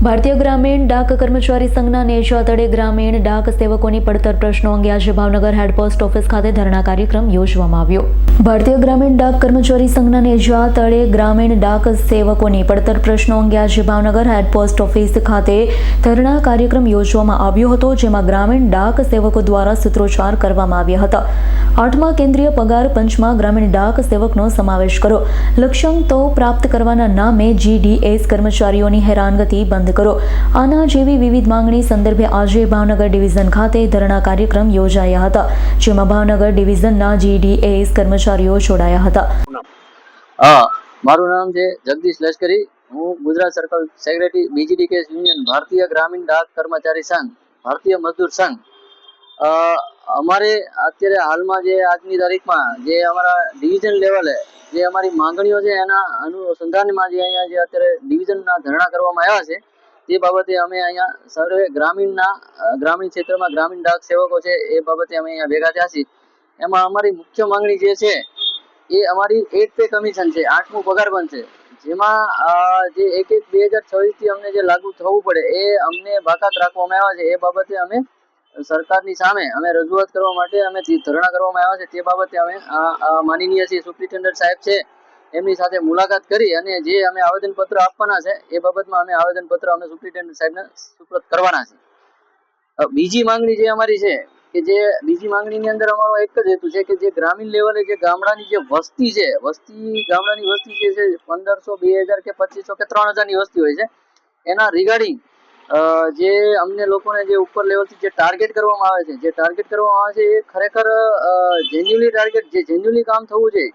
ભારતીય ગ્રામીણ ડાક કર્મચારી સંઘના નેજા તળે ગ્રામીણ ડાક સેવકોની પડતર પ્રશ્નો અંગે આજે ભાવનગર હેડ પોસ્ટ ઓફિસ ખાતે ધરણા કાર્યક્રમ યોજવામાં આવ્યો। ભારતીય ગ્રામીણ ડાક કર્મચારી સંઘના નેજા તળે ગ્રામીણ ડાક સેવકોની પડતર પ્રશ્નો અંગે આજે ભાવનગર હેડ પોસ્ટ ઓફિસ ખાતે ધરણા કાર્યક્રમ યોજવામાં આવ્યો હતો, જેમાં ગ્રામીણ ડાક સેવકો દ્વારા સૂત્રોચ્ચાર કરવામાં આવ્યા હતા। 8મા કેન્દ્રીય પગાર પંચમાં ગ્રામીણ ડાક સેવકનો સમાવેશ કરો, લક્ષ્યાંકો પ્રાપ્ત કરવાના નામે GDS કર્મચારીઓની હેરાનગતિ બંધ કરો, આના જેવી વિવિધ માંગણી સંદર્ભે આજે ભાવનગર ડિવિઝન ખાતે ધરણા કાર્યક્રમ યોજાયા હતા, જેમાં ભાવનગર ડિવિઝનના GDS કર્મચારીઓ જોડાયા હતા। મારું નામ છે જગદીશ લશ્કરી, હું Gujarat circle secretary BGDKS union ભારતીય ગ્રામીણ ડાક કર્મચારી સંઘ ભારતીય મજદૂર સંઘ। અમારે અત્યારે હાલમાં જે આજની તારીખમાં જે અમારા ડિવિઝન લેવલે જે અમારી માંગણીઓ છે એના અનુસંધાનમાં જે અહીંયા જે અત્યારે ડિવિઝનના ધરણા કરવામાં આવ્યા છે તે બાબતે અમે અહીંયા સર્વે ગ્રામીણ ક્ષેત્રમાં ગ્રામીણ ડાક સેવકો છે એ બાબતે અમે અહીંયા ભેગા થયા છીએ। એમાં અમારી મુખ્ય માંગણી જે છે એ અમારી 8 પે કમિશન છે, 8મું પગાર બંધ છે, જેમાં જે 1/1/2026 થી અમને જે લાગુ થવું પડે એ અમને બાકાત રાખવામાં આવ્યા છે। એ બાબતે અમે સરકારની સામે અમે રજૂઆત કરવા માટે અમે ધરણા કરવામાં આવ્યા છે। તે બાબતે અમે માનનીય શ્રી સુપ્રિન્ટેન્ડન્ટ સાહેબ છે એમની સાથે મુલાકાત કરી અને જે અમે આવેદનપત્ર આપવાના છે એ બાબતમાં અમે આવેદનપત્ર અમે સુપ્રિન્ટેન્ડન્ટ સાહેબને સુપ્રત કરવાના છે। બીજી માંગણી જે અમારી છે કે જે બીજી માંગણીની અંદર અમારો એક જ હેતુ છે કે જે ગ્રામીણ લેવલે જે ગામડાની જે વસ્તી છે, ગામડાની વસ્તી જે છે 1500, 2000 કે 2500 કે 3000 ની વસ્તી હોય છે, એના રિગાર્ડિંગ જે અમને લોકોને જે ઉપર લેવલથી જે ટાર્ગેટ કરવામાં આવે છે, એ ખરેખર જેન્યુઅલી ટાર્ગેટ, જે જેન્યુઅલી કામ થવું જોઈએ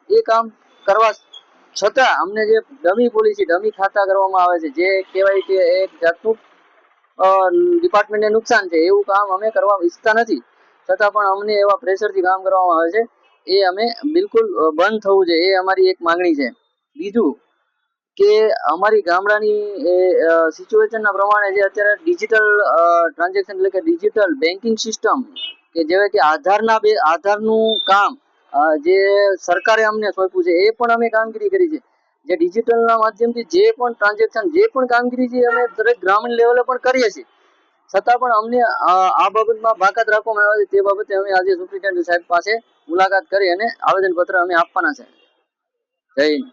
એ કામ કરવા છતાં અમને જે ડમી પોલિસી, ડમી ખાતા કરવામાં આવે છે, જે કહેવાય કે એક જાતનું ડિપાર્ટમેન્ટને નુકસાન છે એવું કામ અમે કરવા ઈચ્છતા નથી, છતાં પણ અમને એવા પ્રેશરથી કામ કરવામાં આવે છે, એ અમે બિલકુલ બંધ થવું જોઈએ, એ અમારી એક માંગણી છે। બીજું કે અમારી ગામડાની સિચ્યુએશનના પ્રમાણે જે અત્યારે ડિજિટલ ટ્રાન્ઝેક્શન એટલે કે ડિજિટલ બેન્કિંગ સિસ્ટમ કે જેવા કે આધારનું કામ જે સરકારે અમને સોંપ્યું છે એ પણ અમે કામગીરી કરી છે। જે ડિજિટલના માધ્યમથી જે પણ ટ્રાન્ઝેક્શન, જે પણ કામગીરી છે અમે દરેક ગ્રામીણ લેવલે પણ કરીએ છીએ, છતાં પણ અમને આ બાબતમાં બાકાત રાખવામાં આવે છે। તે બાબતે અમે આજે સુપ્રિન્ટેન્ડન્ટ સાહેબ પાસે મુલાકાત કરી અને આવેદનપત્ર અમે આપવાના છે। જય હિન્દ।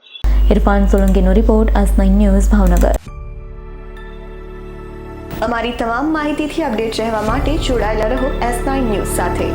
ઇરફાન સોલંકીનો રિપોર્ટ, S9 ન્યૂઝ, ભાવનગર। અમારી તમામ માહિતીથી અપડેટ રહેવા માટે જોડાયેલા રહો S9 ન્યૂઝ સાથે।